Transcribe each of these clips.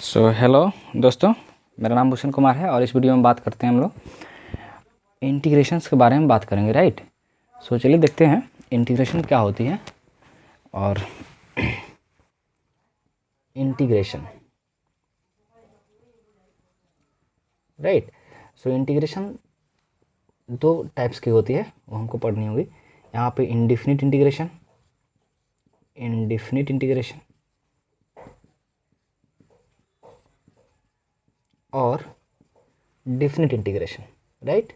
Hello दोस्तों, मेरा नाम भूषण कुमार है और इस वीडियो में बात करते हैं हम लोग इंटीग्रेशंस के बारे में बात करेंगे, राइट। चलिए देखते हैं इंटीग्रेशन क्या होती है और इंटीग्रेशन, राइट। इंटीग्रेशन दो टाइप्स की होती है, वो हमको पढ़नी होगी। यहाँ पे इंडेफिनिट इंटीग्रेशन और डेफिनिट इंटीग्रेशन, राइट।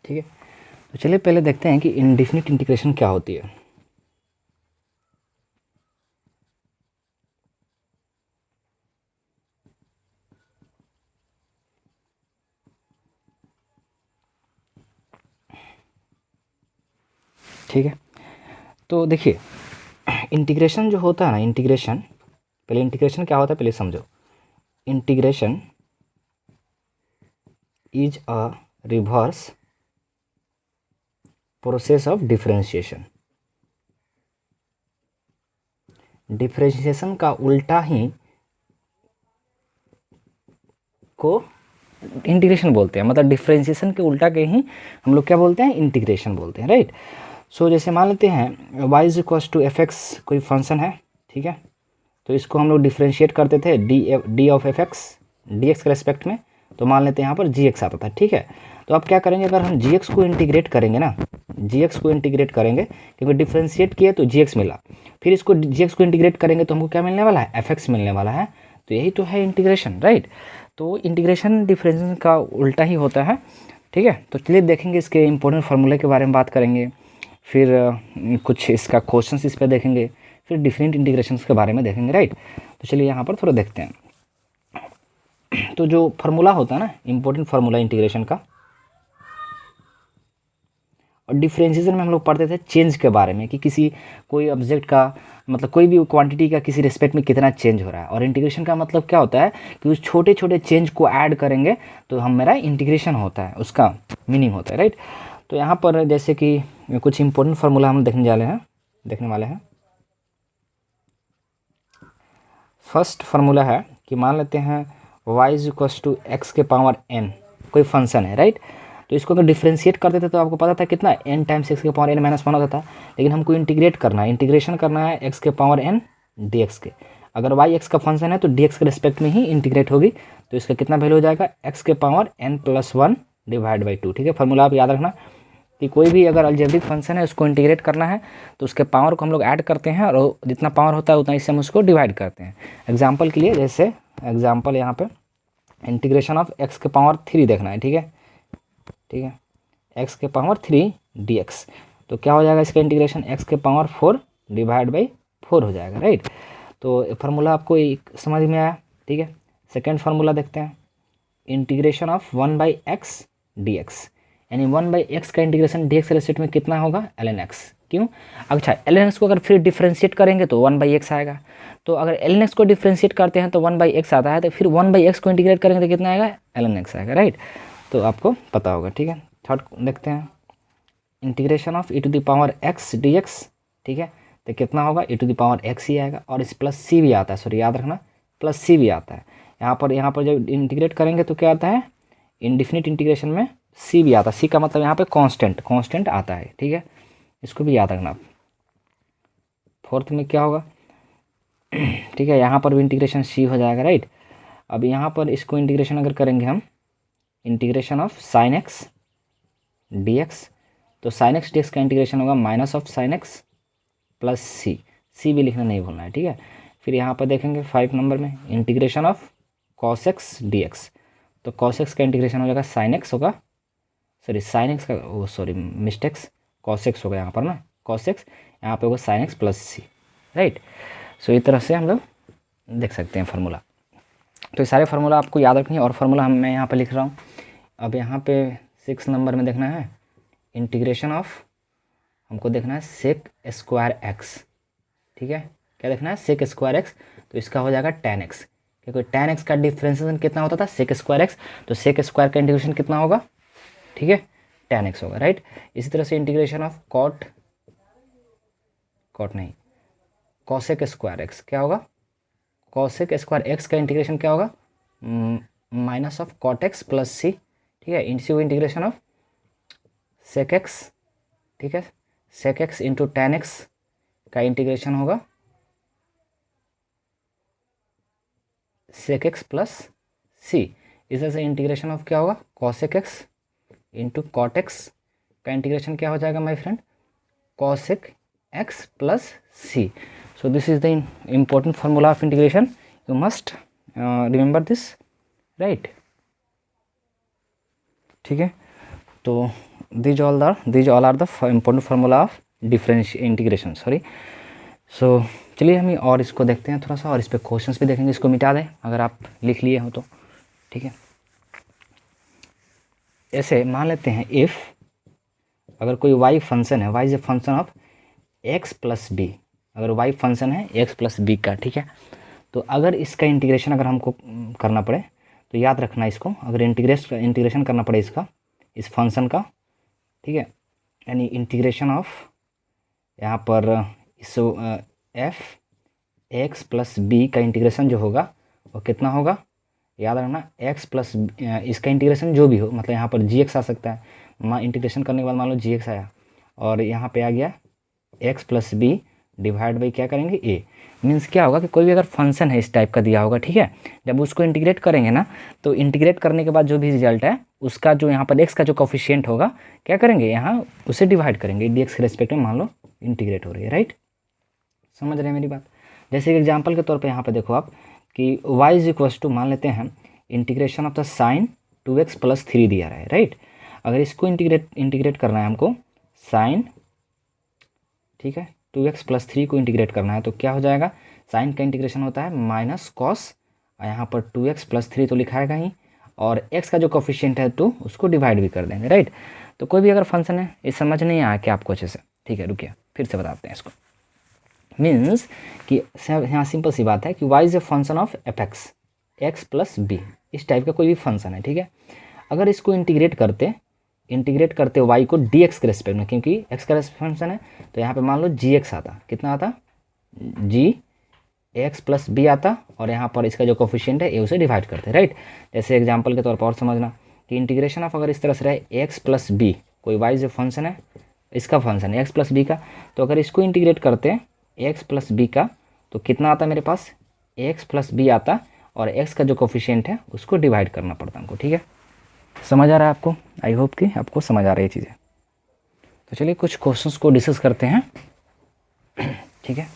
ठीक है, तो चलिए पहले देखते हैं कि इंडेफिनिट इंटीग्रेशन क्या होती है। ठीक है, तो देखिए इंटीग्रेशन जो होता है ना, इंटीग्रेशन, पहले इंटीग्रेशन क्या होता है पहले समझो। Integration is a reverse process of differentiation. Differentiation का उल्टा ही को इंटीग्रेशन बोलते हैं, मतलब डिफरेंशिएशन के उल्टा के ही हम लोग क्या बोलते हैं, इंटीग्रेशन बोलते हैं, राइट। जैसे मान लेते हैं y is equals to f x कोई फंक्शन है, ठीक है। तो इसको हम लोग डिफरेंशिएट करते थे D of f x d x के रेस्पेक्ट में, तो मान लेते हैं यहाँ पर जी एक्स आता था, ठीक है। तो अब क्या करेंगे, अगर हम जी एक्स को इंटीग्रेट करेंगे ना, जी एक्स को इंटीग्रेट करेंगे क्योंकि डिफरेंशिएट किए तो जी एक्स मिला, फिर इसको जी एक्स को इंटीग्रेट करेंगे तो हमको क्या मिलने वाला है, एफ एक्स मिलने वाला है। तो यही तो है इंटीग्रेशन, राइट। तो इंटीग्रेशन डिफरेंशिएशन का उल्टा ही होता है, ठीक है। तो चलिए देखेंगे इसके इंपॉर्टेंट फार्मूले के बारे में बात करेंगे, फिर कुछ इसका क्वेश्चन इस पर देखेंगे, फिर डिफरेंट इंटीग्रेशंस के बारे में देखेंगे, राइट। तो चलिए यहाँ पर थोड़ा देखते हैं। तो जो फार्मूला होता है ना, इंपॉर्टेंट फार्मूला इंटीग्रेशन का, और डिफरेंशिएशन में हम लोग पढ़ते थे चेंज के बारे में कि किसी कोई ऑब्जेक्ट का मतलब कोई भी क्वांटिटी का किसी रिस्पेक्ट में कितना चेंज हो रहा है, और इंटीग्रेशन का मतलब क्या होता है कि उस छोटे छोटे चेंज को ऐड करेंगे तो हम मेरा इंटीग्रेशन होता है, उसका मीनिंग होता है, राइट। तो यहाँ पर जैसे कि कुछ इंपॉर्टेंट फार्मूला हम देखने वाले हैं। फर्स्ट फार्मूला है कि मान लेते हैं y is equals to x के पावर n कोई फंक्शन है, राइट। तो इसको अगर डिफरेंशिएट करते थे तो आपको पता था कितना n टाइम्स एक्स के पावर n माइनस वन होता था, लेकिन हमको इंटीग्रेट करना है, इंटीग्रेशन करना है एक्स के पावर n डी एक्स के। अगर y एक्स का फंक्शन है तो डी एक्स के रिस्पेक्ट में ही इंटीग्रेट होगी, तो इसका कितना वैल्यू हो जाएगा, एक्स के power n plus one divide by two, ठीक है। फार्मूला आप याद रखना कि कोई भी अगर अलजेब्रिक फंक्शन है उसको इंटीग्रेट करना है तो उसके पावर को हम लोग ऐड करते हैं और जितना पावर होता है उतना इससे हम उसको डिवाइड करते हैं। एग्जांपल के लिए, जैसे एग्जांपल यहाँ पे इंटीग्रेशन ऑफ एक्स के पावर 3 देखना है, ठीक है, एक्स के पावर 3 डी एक्स। तो क्या हो जाएगा इसका इंटीग्रेशन, एक्स के पावर 4 डिवाइड बाई 4 हो जाएगा, राइट। तो फार्मूला आपको समझ में आया, ठीक है। सेकेंड फार्मूला देखते हैं, integration of 1 by x d x, यानी 1 बाई एक्स का इंटीग्रेशन डी एक्स रेस्पेक्ट में कितना होगा, ln x। क्यों, अच्छा ln x को अगर फिर डिफरेंशिएट करेंगे तो 1 बाई एक्स आएगा, तो अगर ln x को डिफरेंशिएट करते हैं तो 1 बाई एक्स आता है, तो फिर 1 बाई एक्स को इंटीग्रेट करेंगे तो कितना आएगा, ln x आएगा, राइट। तो आपको पता होगा, ठीक है। थर्ड देखते हैं, integration of e to the power x d x, ठीक है। तो कितना होगा, e to the power x ही आएगा, और इस प्लस सी भी आता है, सॉरी याद रखना प्लस सी भी आता है। यहाँ पर जब इंटीग्रेट करेंगे तो क्या आता है, इंडेफिनिट इंटीग्रेशन में सी भी आता है, सी का मतलब यहाँ पे कांस्टेंट आता है, ठीक है। इसको भी याद रखना। फोर्थ में क्या होगा, ठीक है, यहाँ पर भी इंटीग्रेशन सी हो जाएगा, राइट। अब यहाँ पर इसको इंटीग्रेशन अगर करेंगे हम, integration of sine x d x, तो साइन एक्स डी एक्स का इंटीग्रेशन होगा minus of sine x plus c भी लिखना नहीं भूलना है, ठीक है। फिर यहाँ पर देखेंगे 5 नंबर में integration of cos x d x, तो कॉस एक्स का इंटीग्रेशन हो जाएगा साइन एक्स होगा, साइन एक्स का मिस्टेक्स कॉस एक्स होगा यहाँ पर ना, कॉस एक्स यहाँ पे होगा sign x plus c, right. इस तरह से हम लोग देख सकते हैं फार्मूला। तो ये सारे फार्मूला आपको याद रखनी है, और फार्मूला मैं यहाँ पे लिख रहा हूँ। अब यहाँ पे 6 नंबर में देखना है इंटीग्रेशन ऑफ, हमको देखना है सेक स्क्वायर एक्स, ठीक है। क्या देखना है, सेक स्क्वायर एक्स, तो इसका हो जाएगा tan x, क्योंकि tan x का डिफरेंशिएशन कितना होता था, सेक स्क्वायर एक्स, तो सेक स्क्वायर का इंटीग्रेशन कितना होगा, ठीक है, tan x होगा, राइट। इसी तरह से इंटीग्रेशन ऑफ cot नहीं, cosec स्क्वायर x क्या होगा, cosec स्क्वायर x का इंटीग्रेशन क्या होगा, minus of cot x plus c, ठीक है, इसी इंटीग्रेशन ऑफ sec x, ठीक है, sec x into tan x का इंटीग्रेशन होगा sec x प्लस सी। इस तरह से इंटीग्रेशन ऑफ क्या होगा, cosec x into cot x का इंटीग्रेशन क्या हो जाएगा my friend, cosec x plus c. So this is the important formula of integration, you must remember this, right. ठीक है, तो these all are the important formula of differential integration, sorry. So चलिए हम और इसको देखते हैं थोड़ा सा, और इस पर क्वेश्चंस भी देखेंगे, इसको मिटा दें अगर आप लिख लिए हो तो, ठीक है। ऐसे मान लेते हैं इफ़ अगर कोई y फंक्शन है, y is a function of x plus b, अगर y फंक्शन है x प्लस बी का, ठीक है, तो अगर इसका इंटीग्रेशन अगर हमको करना पड़े तो याद रखना इसको, अगर इंटीग्रेशन करना पड़े इसका, इस फंक्शन का, ठीक है, यानी इंटीग्रेशन ऑफ यहाँ पर इस एफ एक्स प्लस बी का इंटीग्रेशन जो होगा वो कितना होगा, याद रखना एक्स प्लस इसका इंटीग्रेशन जो भी हो, मतलब यहाँ पर जी एक्स आ सकता है, इंटीग्रेशन करने के बाद मान लो जी एक्स आया और यहाँ पे आ गया x plus b divide by क्या करेंगे ए। मीन्स क्या होगा कि कोई भी अगर फंक्शन है इस टाइप का दिया होगा, ठीक है, जब उसको इंटीग्रेट करेंगे ना, तो इंटीग्रेट करने के बाद जो भी रिजल्ट है उसका जो यहाँ पर एक्स का जो कोफिशिएंट होगा क्या करेंगे, यहाँ उसे डिवाइड करेंगे डी एक्स के रेस्पेक्ट में, मान लो इंटीग्रेट हो रही है, राइट। समझ रहे हैं मेरी बात। जैसे एग्जाम्पल के तौर पर यहाँ पर देखो आप कि y इज इक्वल्स टू मान लेते हैं integration of the sine 2x plus 3 दिया रहा है, राइट। अगर इसको इंटीग्रेट करना है हमको साइन, ठीक है, 2x प्लस 3 को इंटीग्रेट करना है तो क्या हो जाएगा, साइन का इंटीग्रेशन होता है माइनस कॉस, यहाँ पर 2x प्लस 3 तो लिखाएगा ही, और x का जो कोफिशिएंट है 2 उसको डिवाइड भी कर देंगे, राइट। तो कोई भी अगर फंक्शन है, ये समझ नहीं आया क्या आपको अच्छे से, ठीक है, रुकिए फिर से बताते हैं इसको। मीन्स कि यहाँ सिंपल सी बात है कि y is a function of f x, x plus b, इस टाइप का कोई भी फंक्शन है, ठीक है। अगर इसको इंटीग्रेट करते y को dx के रेस्पेक्ट में, क्योंकि x का फंक्शन है तो यहाँ पे मान लो gx आता, कितना आता, g x प्लस बी आता, और यहाँ पर इसका जो कोफिशिएंट है ये उसे डिवाइड करते हैं, राइट। जैसे एग्जांपल के तौर पर और समझना कि इंटीग्रेशन ऑफ अगर इस तरह से रहे x प्लस बी, कोई y जो फंक्शन है इसका फंक्शन है x प्लस बी का, तो अगर इसको इंटीग्रेट करते हैं x प्लस बी का तो कितना आता मेरे पास, x प्लस बी आता, और x का जो कोफिशिएंट है उसको डिवाइड करना पड़ता हमको, ठीक है। समझ आ रहा है आपको, आई होप कि आपको समझ आ रही है चीज़ें। तो चलिए कुछ क्वेश्चंस को डिस्कस करते हैं, ठीक है।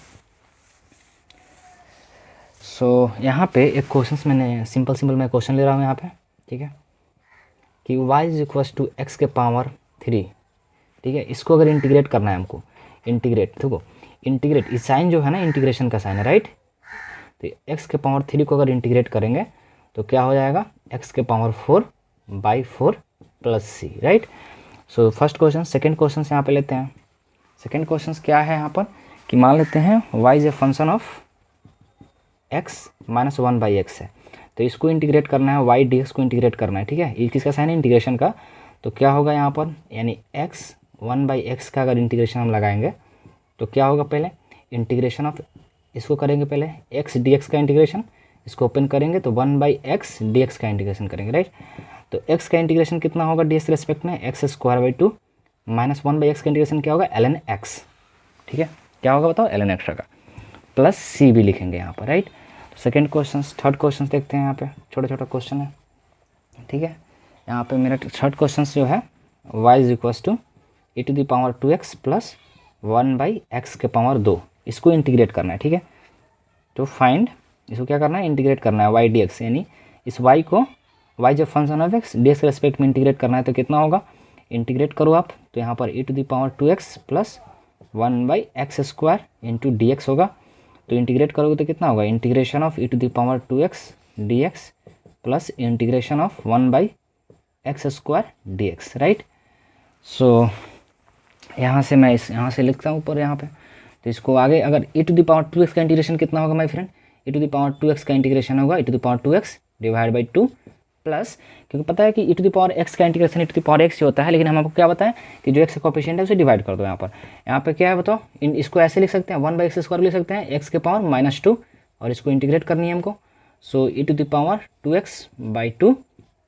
सो यहाँ पे एक क्वेश्चंस मैंने सिंपल मैं क्वेश्चन ले रहा हूँ यहाँ पे, ठीक है, कि y is equals to x के पावर 3, ठीक है। इसको अगर इंटीग्रेट करना है हमको, देखो इंटीग्रेट, इस साइन जो है ना इंटीग्रेशन का साइन है, राइट। तो x के पावर 3 को अगर इंटीग्रेट करेंगे तो क्या हो जाएगा, x के power 4/4 plus c, right. So first question, second question यहाँ पे लेते हैं। सेकंड क्वेश्चन क्या है यहाँ पर कि मान लेते हैं y is a function of x minus 1/x है, तो इसको इंटीग्रेट करना है, y dx को इंटीग्रेट करना है, ठीक है। ये किसका साइन है, इंटीग्रेशन का, तो क्या होगा यहाँ पर, यानी x 1/x का अगर इंटीग्रेशन हम लगाएंगे तो क्या होगा, पहले इंटीग्रेशन ऑफ इसको करेंगे, पहले x dx का इंटीग्रेशन, इसको ओपन करेंगे तो 1/x dx का इंटीग्रेशन करेंगे, राइट। तो x का इंटीग्रेशन कितना होगा dx के रेस्पेक्ट में, x square by 2 minus 1/x का इंटीग्रेशन क्या होगा, ln x, ठीक है, क्या होगा बताओ, ln x का, प्लस c भी लिखेंगे यहाँ पर, राइट। तो सेकेंड क्वेश्चन, थर्ड क्वेश्चन देखते हैं, यहाँ पे छोटा क्वेश्चन है, ठीक है। यहाँ पे मेरा थर्ड क्वेश्चन जो है y is equals to e to the power 2x plus 1/x के पावर 2, इसको इंटीग्रेट करना है, ठीक है। तो फाइंड, इसको क्या करना है, इंटीग्रेट करना है y dx, यानी इस y को, y जब फंक्शन ऑफ x dx के रेस्पेक्ट में इंटीग्रेट करना है तो कितना होगा, इंटीग्रेट करो आप तो यहाँ पर e to the power 2x plus 1/x square into dx होगा, तो इंटीग्रेट करोगे तो कितना होगा, integration of e to the power 2x dx plus integration of 1/x square dx, right. So यहाँ से मैं यहाँ से लिखता हूँ ऊपर यहाँ पे, तो इसको आगे अगर e to the power 2x का इंटीग्रेशन कितना होगा my friend, e to the power 2x का इंटीग्रेशन होगा e to the power 2x divide by 2 plus, क्योंकि पता है कि e⁻x का इंटीग्रेशन e⁻x होता है, लेकिन हम आपको क्या बताएं कि जो x का कोफिशिएंट है उसे डिवाइड कर दो। यहाँ पे क्या है बताओ, इसको ऐसे लिख सकते हैं 1/x² लिख सकते हैं x के पावर -2, और इसको इंटीग्रेट करनी है हमको। सो e⁻2x/2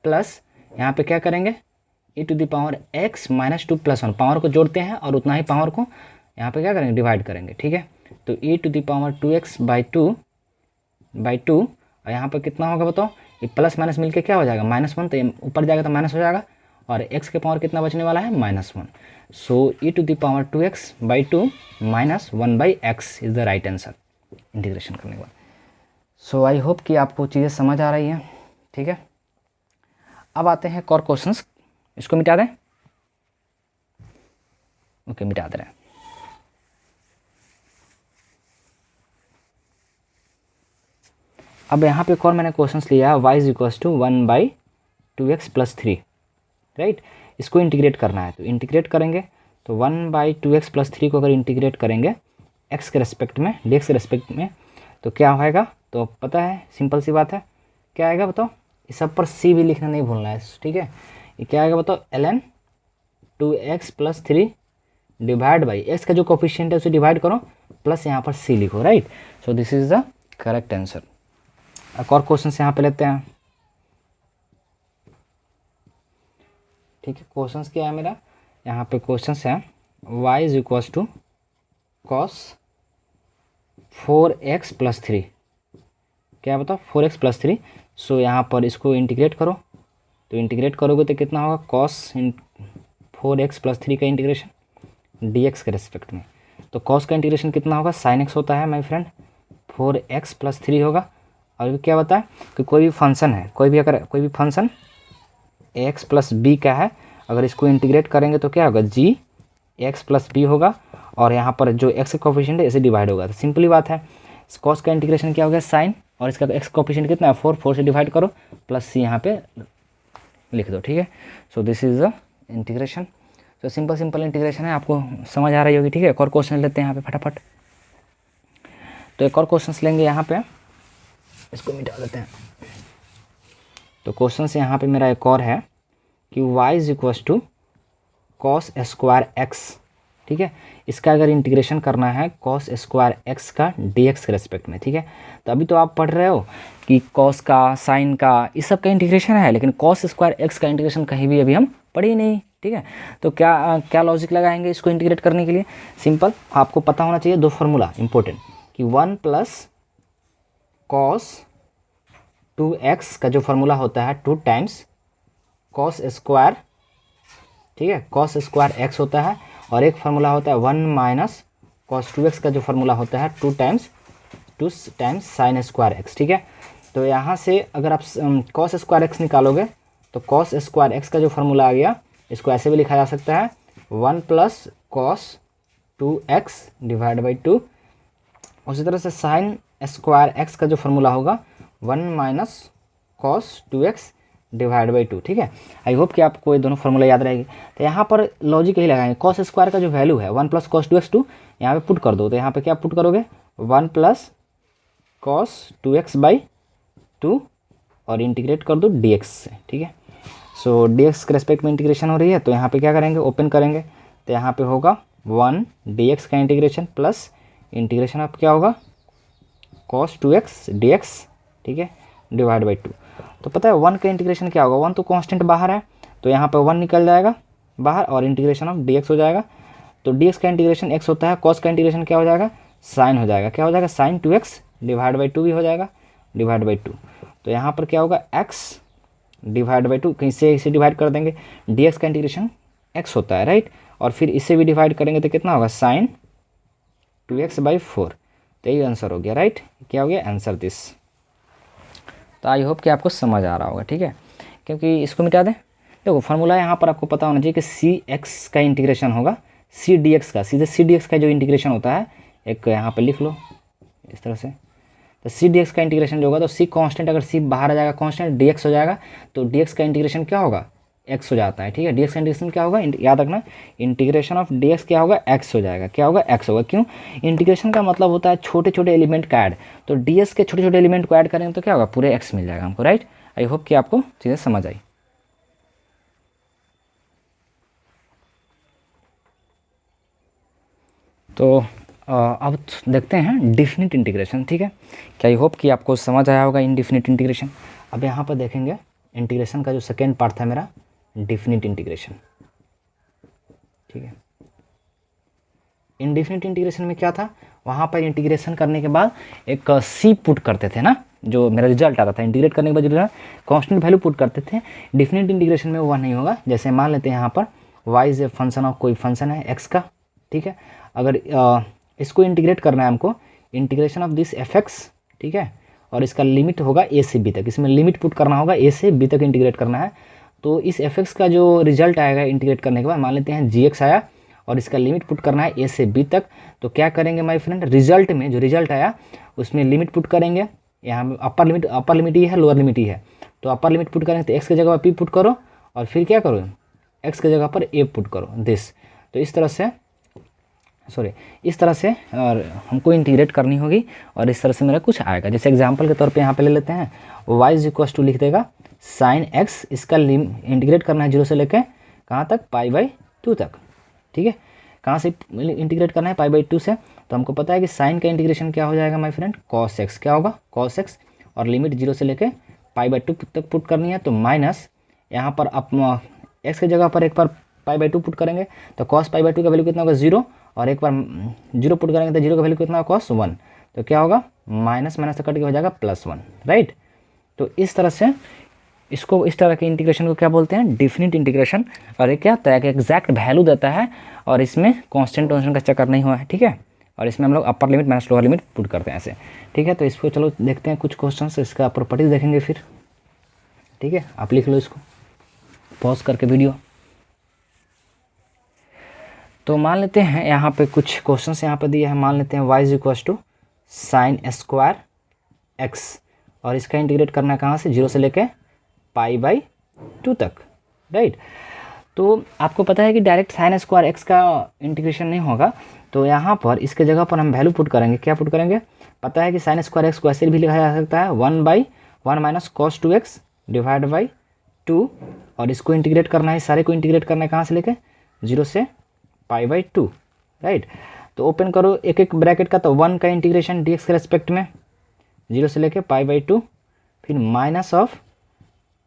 प्लस यहाँ पे क्या करेंगे e⁻x -2 + 1, पावर को जोड़ते हैं और उतना ही पावर को यहाँ पे क्या करेंगे डिवाइड करेंगे, ठीक है। तो e⁻2x/2 और यहाँ पर कितना होगा बताओ, ये प्लस माइनस मिलके क्या हो जाएगा -1, तो ये ऊपर जाएगा तो माइनस हो जाएगा, और x के पावर कितना बचने वाला है -1। सो e⁻2x/2 - 1/x is the right answer integration करने के बाद। सो आई होप कि आपको चीज़ें समझ आ रही हैं, ठीक है। अब आते हैं और क्वेश्चंस, इसको मिटा दें, ओके मिटा दे रहे हैं। अब यहाँ पे एक और मैंने क्वेश्चंस लिया है, y = 1/2x + 3, राइट। इसको इंटीग्रेट करना है, तो इंटीग्रेट करेंगे तो 1/2x + 3 को अगर इंटीग्रेट करेंगे x के रेस्पेक्ट में, dx के रेस्पेक्ट में, तो क्या होएगा, तो पता है सिंपल सी बात है, क्या आएगा बताओ, इस सब पर c भी लिखना नहीं भूलना है, ठीक है। ये क्या आएगा बताओ, ln 2x + 3 divide by x का जो कोफिशिएंट है उसे डिवाइड करो, प्लस यहाँ पर c लिखो, right. So this is the correct answer. एक और क्वेश्चन यहाँ पे लेते हैं, ठीक है। क्वेश्चंस क्या है मेरा, यहाँ पे क्वेश्चंस है y = cos 4x + 3, क्या बताओ 4x + 3। सो यहाँ पर इसको इंटीग्रेट करो, तो इंटीग्रेट करोगे तो कितना होगा, cos 4x + 3 का इंटीग्रेशन dx के रेस्पेक्ट में, तो cos का इंटीग्रेशन कितना होगा, sin x होता है माय फ्रेंड, 4x + 3 होगा। और क्या बताया कि कोई भी फंक्शन है, कोई भी फंक्शन ax + b का है, अगर इसको इंटीग्रेट करेंगे तो क्या होगा, g x + b होगा, और यहाँ पर जो x का कोफिशिएंट है इसे डिवाइड होगा। तो सिंपली बात है, cos का इंटीग्रेशन क्या हो गया साइन, और इसका x कोफिशिएंट कितना है 4 से डिवाइड करो, प्लस c यहाँ पे लिख दो, ठीक है। सो दिस इज द इंटीग्रेशन। तो सिंपल इंटीग्रेशन है, आपको समझ आ रही होगी, ठीक है। एक और क्वेश्चन लेते हैं यहाँ पे फटाफट, तो एक और क्वेश्चन लेंगे यहाँ पे, इसको मिटा देते हैं। तो क्वेश्चन से यहाँ पे मेरा एक और है कि y = cos² x, ठीक है। इसका अगर इंटीग्रेशन करना है cos² x का dx के रेस्पेक्ट में, ठीक है। तो अभी तो आप पढ़ रहे हो कि cos का, sin का, इस सब का इंटीग्रेशन है, लेकिन cos² x का इंटीग्रेशन कहीं भी अभी हम पढ़े ही नहीं, ठीक है। तो क्या लॉजिक लगाएंगे इसको इंटीग्रेट करने के लिए, सिंपल आपको पता होना चाहिए दो फार्मूला इंपॉर्टेंट, कि 1 + cos 2x का जो फार्मूला होता है 2 टाइम्स cos², ठीक है, cos² x होता है, और एक फार्मूला होता है 1 - cos 2x का जो फार्मूला होता है 2 टाइम्स sin² x, ठीक है। तो यहाँ से अगर आप cos² x निकालोगे तो cos² x का जो फार्मूला आ गया, इसको ऐसे भी लिखा जा सकता है 1 + cos 2x / 2। उसी तरह से sin² x का जो फार्मूला होगा 1 - cos 2x / 2, ठीक है। आई होप कि आपको ये दोनों फार्मूला याद रहेगी। तो यहाँ पर लॉजिक यही लगाएंगे, cos² का जो वैल्यू है 1 + cos 2x 2, यहाँ पे पुट कर दो, तो यहाँ पे क्या पुट करोगे 1 + cos 2x / 2 और इंटीग्रेट कर दो dx से, ठीक है। सो dx के रेस्पेक्ट में इंटीग्रेशन हो रही है, तो यहाँ पे क्या करेंगे, ओपन करेंगे, तो यहाँ पे होगा 1 dx का इंटीग्रेशन प्लस इंटीग्रेशन ऑफ क्या होगा cos 2x dx, ठीक है, / 2। तो पता है 1 का इंटीग्रेशन क्या होगा, 1 तो कांस्टेंट बाहर है, तो यहाँ पे 1 निकल जाएगा बाहर और इंटीग्रेशन ऑफ dx हो जाएगा। तो dx का इंटीग्रेशन x होता है, cos का इंटीग्रेशन क्या हो जाएगा, साइन हो जाएगा, क्या हो जाएगा sin 2x / 2 भी हो जाएगा, / 2। तो यहाँ पर क्या होगा x / 2, कहीं से इसे डिवाइड कर देंगे, dx का इंटीग्रेशन x होता है, राइट, और फिर इसे भी डिवाइड करेंगे तो कितना होगा sin 2x/4। तो यही आंसर हो गया, राइट, क्या हो गया आंसर दिस। तो आई होप कि आपको समझ आ रहा होगा, ठीक है। क्योंकि इसको मिटा दें, देखो फार्मूला यहाँ पर आपको पता होना चाहिए कि cx का इंटीग्रेशन होगा cdx का, सीधे cdx का जो इंटीग्रेशन होता है एक यहाँ पर लिख लो इस तरह से। तो cdx का इंटीग्रेशन जो होगा, तो c कांस्टेंट, अगर c बाहर आ जाएगा कांस्टेंट dx हो जाएगा, तो dx का इंटीग्रेशन क्या होगा x हो जाता है, ठीक है। dx का इंटीग्रेशन क्या होगा, याद रखना इंटीग्रेशन ऑफ dx क्या होगा x हो जाएगा, क्या होगा x होगा। क्यों, इंटीग्रेशन का मतलब होता है छोटे छोटे एलिमेंट का ऐड, तो ds के छोटे छोटे एलिमेंट को ऐड करेंगे तो क्या होगा पूरे x मिल जाएगा हमको, राइट। आई होप कि आपको चीज़ें समझ आई। तो अब देखते हैं डिफिनिट इंटीग्रेशन, ठीक है। क्या आई होप कि आपको समझ आया होगा इनडिफिनिट इंटीग्रेशन। अब यहाँ पर देखेंगे इंटीग्रेशन का जो सेकेंड पार्ट था मेरा, डिफिनिट इंटीग्रेशन, ठीक है। इनडिफिनिट इंटीग्रेशन में क्या था, वहाँ पर इंटीग्रेशन करने के बाद एक सी पुट करते थे ना, जो मेरा रिजल्ट आता था इंटीग्रेट करने के बाद जो कांस्टेंट वैल्यू पुट करते थे। डिफिनिट इंटीग्रेशन में वह नहीं होगा। जैसे मान लेते हैं यहाँ पर y is a function of कोई फंक्शन है x का, ठीक है। अगर इसको इंटीग्रेट करना है हमको, इंटीग्रेशन ऑफ दिस fx, ठीक है, और इसका लिमिट होगा a से b तक, इसमें लिमिट पुट करना होगा, a से b तक इंटीग्रेट करना है। तो इस fx का जो रिजल्ट आएगा इंटीग्रेट करने के बाद, मान लेते हैं gx आया और इसका लिमिट पुट करना है a से b तक, तो क्या करेंगे माय फ्रेंड, रिजल्ट में जो रिजल्ट आया उसमें लिमिट पुट करेंगे। यहाँ अपर लिमिट ही है, लोअर लिमिट ही है, तो अपर लिमिट पुट करेंगे तो x की जगह पर p पुट करो और फिर क्या करो, x की जगह पर a पुट करो दिस। तो इस तरह से और हमको इंटीग्रेट करनी होगी और इस तरह से मेरा कुछ आएगा। जैसे एग्जांपल के तौर पे यहाँ पे ले लेते हैं, y इज इक्वल टू लिख देगा साइन x, इसका इंटीग्रेट करना है 0 से लेके कहाँ तक, π/2 तक, ठीक है। कहाँ से इंटीग्रेट करना है, π/2 से। तो हमको पता है कि साइन का इंटीग्रेशन क्या हो जाएगा माय फ्रेंड, cos x, क्या होगा cos x, और लिमिट 0 से लेके π/2 तक पुट करनी है। तो माइनस यहाँ पर आप x की जगह पर एक बार π/2 पुट करेंगे तो cos π/2 का वैल्यू कितना होगा 0, और एक बार 0 पुट करेंगे तो 0 का वैल्यू कितना होगा cos 1, तो क्या होगा माइनस माइनस से कट के हो जाएगा +1, राइट। तो इस तरह से इसको, इस तरह के इंटीग्रेशन को क्या बोलते हैं, डिफिनिट इंटीग्रेशन। और ये क्या होता है कि एग्जैक्ट वैल्यू देता है और इसमें कांस्टेंट का चक्कर नहीं हुआ है, ठीक है। और इसमें हम लोग upper limit minus lower limit put करते हैं ऐसे, ठीक है। तो इसको चलो देखते हैं कुछ क्वेश्चन, इसका प्रॉपर्टीज देखेंगे फिर, ठीक है। आप लिख लो इसको पॉज करके वीडियो। तो मान लेते हैं यहाँ पे कुछ क्वेश्चन यहाँ पे दिए हैं। मान लेते हैं y is equal to sine square x, और इसका इंटीग्रेट करना है कहाँ से, 0 से लेके π/2 तक, राइट। तो आपको पता है कि डायरेक्ट साइन स्क्वायर x का इंटीग्रेशन नहीं होगा, तो यहाँ पर इसके जगह पर हम वैल्यू पुट करेंगे। क्या पुट करेंगे, पता है कि साइन स्क्वायर x को ऐसे भी लिखा जा सकता है 1/1 minus cos 2x divide by 2, और इसको इंटीग्रेट करना है, सारे को इंटीग्रेट करना है कहाँ से लेके 0 से π/2, राइट। तो ओपन करो एक एक ब्रैकेट का, तो 1 का इंटीग्रेशन dx के रेस्पेक्ट में 0 से लेके π/2, फिर माइनस ऑफ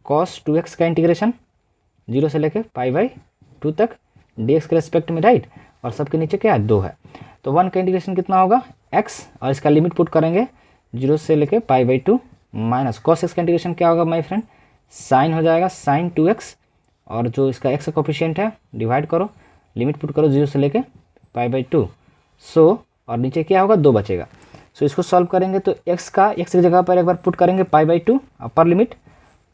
cos 2x का इंटीग्रेशन 0 से लेके π/2 तक dx के रेस्पेक्ट में, राइट। और सबके नीचे क्या है 2 है, तो 1 का इंटीग्रेशन कितना होगा x, और इसका लिमिट पुट करेंगे 0 से लेके π/2 माइनस cos x का इंटीग्रेशन क्या होगा माय फ्रेंड, साइन हो जाएगा साइन 2x, और जो इसका x का कोफिशिएंट है डिवाइड करो, लिमिट पुट करो 0 से लेके π/2, सो और नीचे क्या होगा 2 बचेगा। सो इसको सॉल्व करेंगे तो x की जगह पर एक बार पुट करेंगे π/2, अपर लिमिट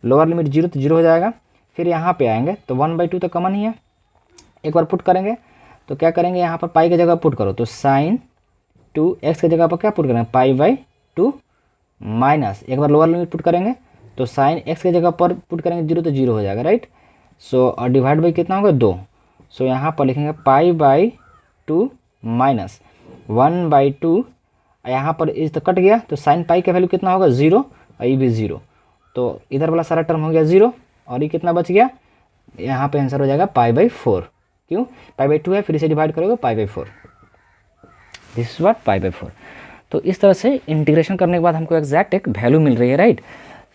लोअर लिमिट 0 तो 0 हो जाएगा। फिर यहाँ पे आएंगे तो 1/2 तो कॉमन ही है, एक बार पुट करेंगे तो क्या करेंगे, यहाँ पर पाई की जगह पुट करो तो साइन 2x की जगह पर क्या पुट करेंगे π/2 माइनस, एक बार लोअर लिमिट पुट करेंगे तो साइन x की जगह पर पुट करेंगे 0 तो 0 हो जाएगा, राइट। सो और डिवाइड बाई कितना होगा 2, सो यहाँ पर लिखेंगे π/2 माइनस 1/2, यहाँ पर इस तो कट गया तो साइन पाई का वैल्यू कितना होगा 0, और ये भी 0, तो इधर वाला सारा टर्म हो गया 0, और ये कितना बच गया, यहाँ पे आंसर हो जाएगा π/4। क्यों, π/2 है, फिर इसे डिवाइड करोगे π/4, दिस इज व्हाट π/4। तो इस तरह से इंटीग्रेशन करने के बाद हमको एग्जैक्ट एक वैल्यू मिल रही है, राइट।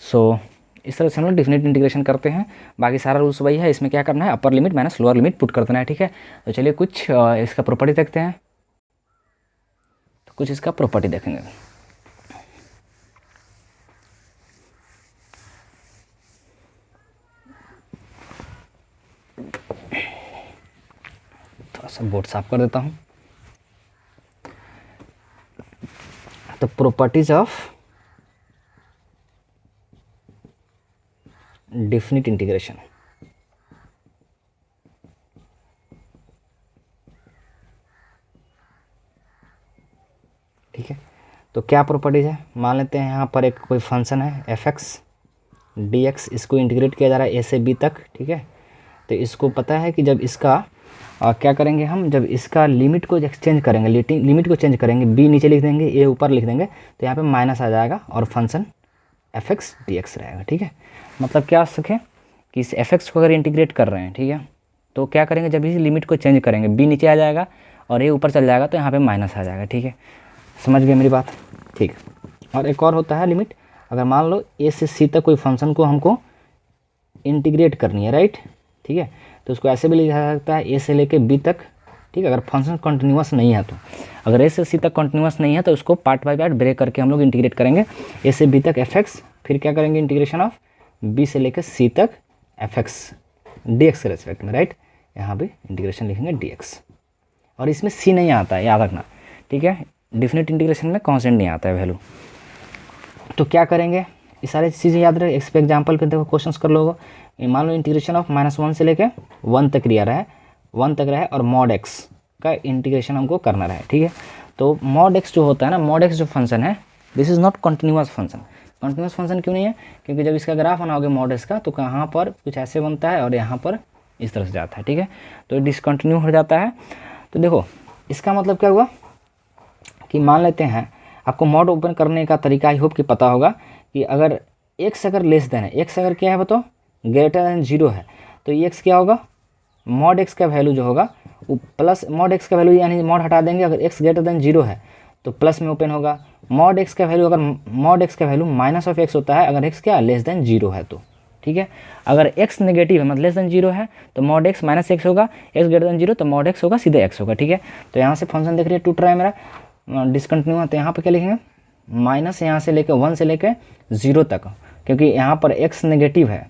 सो इस तरह से हम लोग डिफिनिट इंटीग्रेशन करते हैं। बाकी सारा रूल्स वही है, इसमें क्या करना है, upper limit minus lower limit put कर देना है, ठीक है। तो चलिए कुछ इसका प्रॉपर्टी देखते हैं। तो कुछ इसका प्रॉपर्टी देखेंगे। थोड़ा सा बोर्ड साफ कर देता हूँ। तो प्रॉपर्टीज ऑफ डिफिनिट इंटीग्रेशन, ठीक है। तो क्या प्रॉपर्टीज है, मान लेते हैं यहाँ पर एक कोई फंक्शन है f(x) dx, इसको इंटीग्रेट किया जा रहा है a से b तक, ठीक है। तो इसको पता है कि जब इसका क्या करेंगे हम, जब इसका लिमिट को एक्सचेंज करेंगे, लिमिट को चेंज करेंगे, b नीचे लिख देंगे, a ऊपर लिख देंगे, तो यहाँ पे माइनस आ जाएगा और function F x d x रहेगा। ठीक है, मतलब क्या सके कि इस एफ एक्स को अगर इंटीग्रेट कर रहे हैं, ठीक है, तो क्या करेंगे, जब इस लिमिट को चेंज करेंगे बी नीचे आ जाएगा और ए ऊपर चल जाएगा तो यहाँ पे माइनस आ जाएगा। ठीक है, समझ गए मेरी बात। ठीक, और एक और होता है लिमिट, अगर मान लो ए से सी तक कोई फंक्शन को हमको इंटीग्रेट करनी है, राइट। ठीक है, तो उसको ऐसे भी लिखा जा सकता है ए से लेके बी तक। ठीक है, अगर फंक्शन कंटिन्यूस नहीं है तो, अगर ए से सी तक कंटिन्यूस नहीं है तो उसको पार्ट बाय पार्ट ब्रेक करके हम लोग इंटीग्रेट करेंगे। ए से बी तक एफ एक्स, फिर क्या करेंगे इंटीग्रेशन ऑफ बी से लेकर सी तक एफ एक्स डी एक्स के रेस्पेक्ट में, राइट। यहाँ भी इंटीग्रेशन लिखेंगे डी एक्स, और इसमें सी नहीं आता है, याद रखना। ठीक है, डिफिनिट इंटीग्रेशन में कॉन्स्टेंट नहीं आता है वैल्यू। तो क्या करेंगे, ये सारी चीज़ें याद रहे। इस पे एग्जाम्पल पे देखो क्वेश्चन कर लोगे। मान लो इंटीग्रेशन ऑफ -1 से लेकर 1 तक दिया रहा है, 1 तक रहा है, और मॉड एक्स का इंटीग्रेशन हमको करना रहा है। ठीक है, तो मॉड एक्स जो होता है ना, मॉड एक्स जो फंक्शन है, this is not continuous function. Continuous function क्यों नहीं है, क्योंकि जब इसका ग्राफ बनाओगे मॉड एक्स का तो कहाँ पर कुछ ऐसे बनता है और यहाँ पर इस तरह से जाता है। ठीक है, तो डिसकंटिन्यू हो जाता है। तो देखो इसका मतलब क्या हुआ कि मान लेते हैं आपको मॉड ओपन करने का तरीका आई होप कि पता होगा कि अगर एक्स अगर लेस देन है, एक्स अगर क्या है बताओ, ग्रेटर देन 0 है, तो ये एक्स क्या होगा, मॉड एक्स का वैल्यू जो होगा वो प्लस मॉड एक्स का वैल्यू, यानी मॉड हटा देंगे, अगर एक्स ग्रेटर देन 0 है तो प्लस में ओपन होगा। मॉड एक्स का वैल्यू, अगर मॉड एक्स का वैल्यू माइनस ऑफ एक्स होता है अगर एक्स क्या लेस देन 0 है तो। ठीक है, अगर एक्स नेगेटिव है मतलब लेस देन 0 है तो मॉड एक्स माइनस एक्स होगा, एक्स ग्रेटर देन 0 तो मॉड एक्स होगा सीधे एक्स होगा। ठीक है, तो यहाँ से फंक्शन देख रही है टूट रहा है मेरा, डिसकंटिन्यू है, तो यहाँ पे क्या लिखेंगे माइनस यहाँ से लेकर 1 से लेकर 0 तक, क्योंकि यहाँ पर एक्स नेगेटिव है,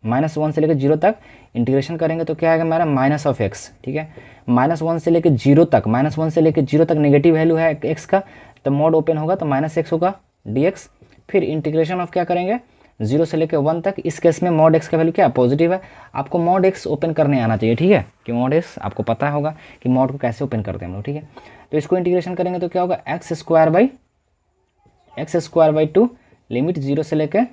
-1 से लेकर 0 तक इंटीग्रेशन करेंगे तो क्या आएगा मेरा माइनस ऑफ एक्स। ठीक है, -1 से लेकर 0 तक, -1 से लेकर 0 तक नेगेटिव वैल्यू है एक्स का, तो मॉड ओपन होगा तो -x होगा dx। फिर इंटीग्रेशन ऑफ क्या करेंगे 0 से लेकर 1 तक, इस केस में मॉड एक्स का वैल्यू क्या पॉजिटिव है। आपको मॉड एक्स ओपन करने आना चाहिए। ठीक है, कि मॉड एक्स आपको पता होगा कि मॉड को कैसे ओपन करते हैं हम लोग। ठीक है, तो इसको इंटीग्रेशन करेंगे तो क्या होगा x² 2 लिमिट 0 से लेकर,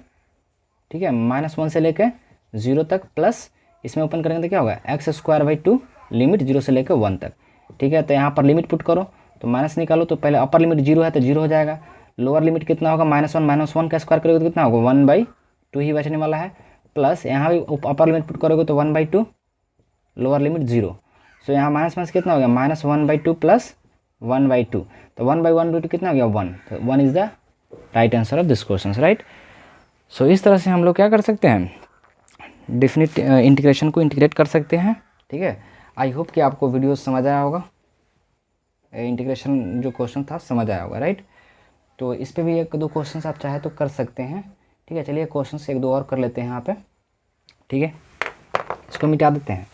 ठीक है, -1 से लेकर 0 तक, प्लस इसमें ओपन करेंगे तो क्या होगा x² 2 लिमिट 0 से लेकर 1 तक। ठीक है, तो यहाँ पर लिमिट पुट करो तो माइनस निकालो, तो पहले अपर लिमिट 0 है तो 0 हो जाएगा, लोअर लिमिट कितना होगा -1 का स्क्वायर करोगे तो कितना होगा 1/2 ही बचने वाला है, प्लस यहाँ भी अपर लिमिट पुट करोगे तो 1/2, लोअर लिमिट 0। सो यहाँ माइनस कितना हो गया -1/2 प्लस 1/2, तो 1/1/2 कितना हो गया 1, तो 1 is the right answer of this question, right. So इस तरह से हम लोग क्या कर सकते हैं, डेफिनिट इंटीग्रेशन को इंटीग्रेट कर सकते हैं। ठीक है, आई होप कि आपको वीडियो समझ आया होगा, इंटीग्रेशन जो क्वेश्चन था समझ आया होगा, राइट। तो इस पे भी 1-2 क्वेश्चन आप चाहे तो कर सकते हैं। ठीक है, चलिए क्वेश्चन 1-2 और कर लेते हैं यहाँ पे। ठीक है, इसको मिटा देते हैं।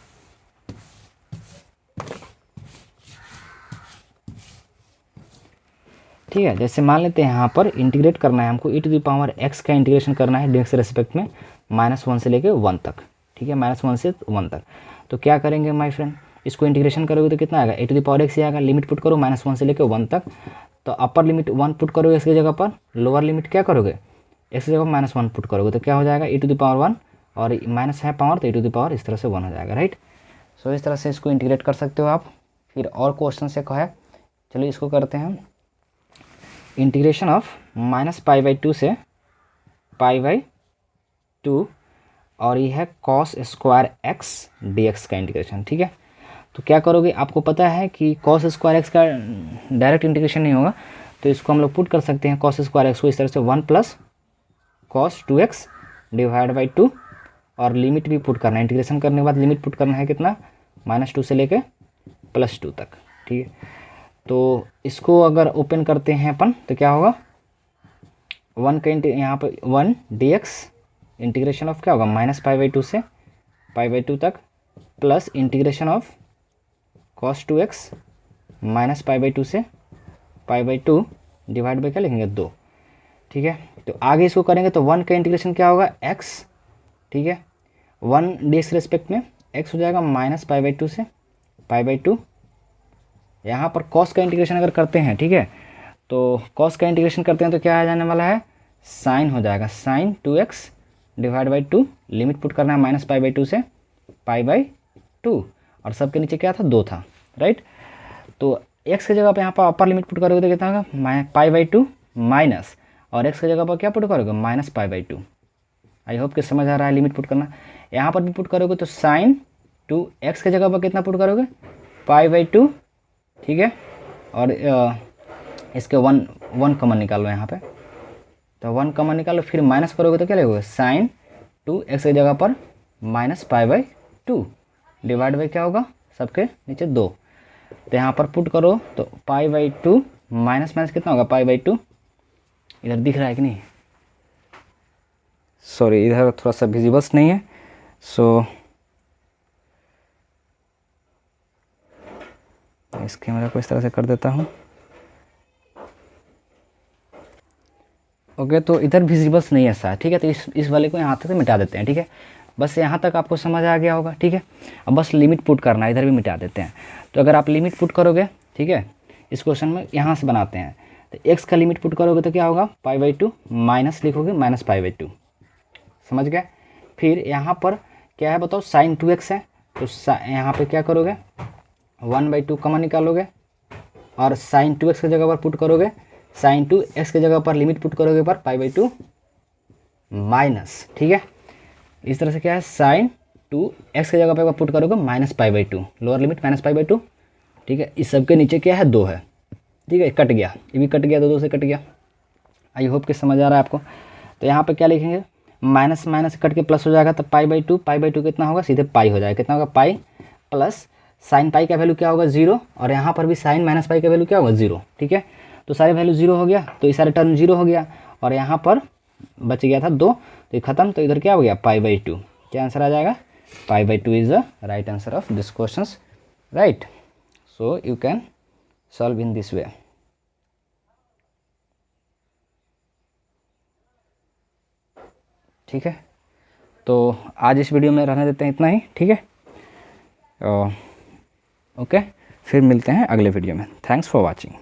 ठीक है, जैसे मान लेते हैं यहाँ पर इंटीग्रेट करना है हमको e⁻x का इंटीग्रेशन करना है dx रेस्पेक्ट में -1 से लेके 1 तक। ठीक है, -1 से 1 तक, तो क्या करेंगे माय फ्रेंड, इसको इंटीग्रेशन करोगे तो कितना आएगा e⁻x ही आएगा। लिमिट पुट करो -1 से लेकर 1 तक, तो अपर लिमिट 1 पुट करोगे इसकी जगह पर, लोअर लिमिट क्या करोगे x की जगह -1 पुट करोगे तो क्या हो जाएगा e⁻1, और माइनस है पावर तो e⁻ इस तरह से 1 हो जाएगा, राइट। सो इस तरह से इसको इंटीग्रेट कर सकते हो आप। फिर और क्वेश्चन से कहा है, चलिए इसको करते हैं। इंटीग्रेशन ऑफ -π/2 से π/2, और ये है cos² x dx का इंटीग्रेशन। ठीक है, तो क्या करोगे, आपको पता है कि cos² x का डायरेक्ट इंटीग्रेशन नहीं होगा, तो इसको हम लोग पुट कर सकते हैं cos² x को इस तरह से 1 + cos 2x / 2, और लिमिट भी पुट करना है। इंटीग्रेशन करने के बाद लिमिट पुट करना है कितना -2 से लेकर +2 तक। ठीक है, तो इसको अगर ओपन करते हैं अपन तो क्या होगा 1 का यहाँ पर 1 dx इंटीग्रेशन ऑफ क्या होगा -π/2 से π/2 तक, plus integration of cos 2x -π/2 से π/2 डिवाइड बाई क्या लिखेंगे 2। ठीक है, तो आगे इसको करेंगे तो 1 का इंटीग्रेशन क्या होगा x। ठीक है, 1 dx रेस्पेक्ट में x हो जाएगा -π/2 से π/2। यहाँ पर cos का इंटीग्रेशन अगर करते हैं, ठीक है, तो cos का इंटीग्रेशन करते हैं तो क्या आ जाने वाला है साइन हो जाएगा, sin 2x divide by 2, limit put करना है -π/2 से π/2, और सबके नीचे क्या था 2 था, राइट। तो x की जगह पे यहाँ पर अपर लिमिट पुट करोगे तो कितना होगा π/2 माइनस, और x की जगह पर क्या पुट करोगे, -π/2। आई होप कि समझ आ रहा है लिमिट पुट करना। यहाँ पर भी पुट करोगे तो sin 2x की जगह पर कितना पुट करोगे, π/2, ठीक है। और इसके वन कॉमन निकालो यहाँ पे, तो 1 कॉमन निकालो, फिर माइनस करोगे तो क्या लगेगा, sin 2x की जगह पर -π/2 डिवाइड बाई क्या होगा, सबके नीचे 2। तो यहाँ पर पुट करो तो π/2 माइनस माइनस कितना होगा, π/2। इधर दिख रहा है कि नहीं, सॉरी इधर थोड़ा सा विजिबल्स नहीं है, सो इस कैमरा को इस तरह से कर देता हूँ। ओके, तो इधर विजिबल्स नहीं है ऐसा, ठीक है। तो इस वाले को यहाँ तक मिटा देते हैं, ठीक है। बस यहाँ तक आपको समझ आ गया होगा, ठीक है। अब बस लिमिट पुट करना है, इधर भी मिटा देते हैं। तो अगर आप लिमिट पुट करोगे, ठीक है, इस क्वेश्चन में यहाँ से बनाते हैं, तो x का लिमिट पुट करोगे तो क्या होगा, π/2 माइनस लिखोगे -π/2, समझ गए। फिर यहाँ पर क्या है बताओ, sin 2x है, तो यहाँ पे क्या करोगे, 1/2 कॉमन निकालोगे और sin 2x की जगह पर पुट करोगे, sin 2x की जगह पर लिमिट पुट करोगे पर π/2 माइनस, ठीक है। इस तरह से क्या है, sin 2x की जगह पर पुट करोगे -π/2, लोअर लिमिट -π/2, ठीक है। इस सब के नीचे क्या है, 2 है, ठीक है। कट गया, ये भी कट गया, 2 से कट गया। आई होप कि समझ आ रहा है आपको। तो यहाँ पे क्या लिखेंगे, माइनस माइनस कट के प्लस हो जाएगा, तो π/2 कितना होगा, सीधे पाई हो जाएगा, कितना होगा, पाई प्लस साइन पाई का वैल्यू क्या होगा, 0, और यहाँ पर भी साइन माइनस पाई का वैल्यू क्या होगा, 0, ठीक है। तो सारे वैल्यू 0 हो गया, तो ये सारे टर्म 0 हो गया, और यहाँ पर बच गया था 2, तो ये खत्म। तो इधर क्या हो गया, π/2, क्या आंसर आ जाएगा, π/2 is the right answer of this question, right. So you can solve in this way. ठीक है, तो आज इस वीडियो में रहने देते हैं इतना ही, ठीक है। ओके, फिर मिलते हैं अगले वीडियो में। Thanks for watching.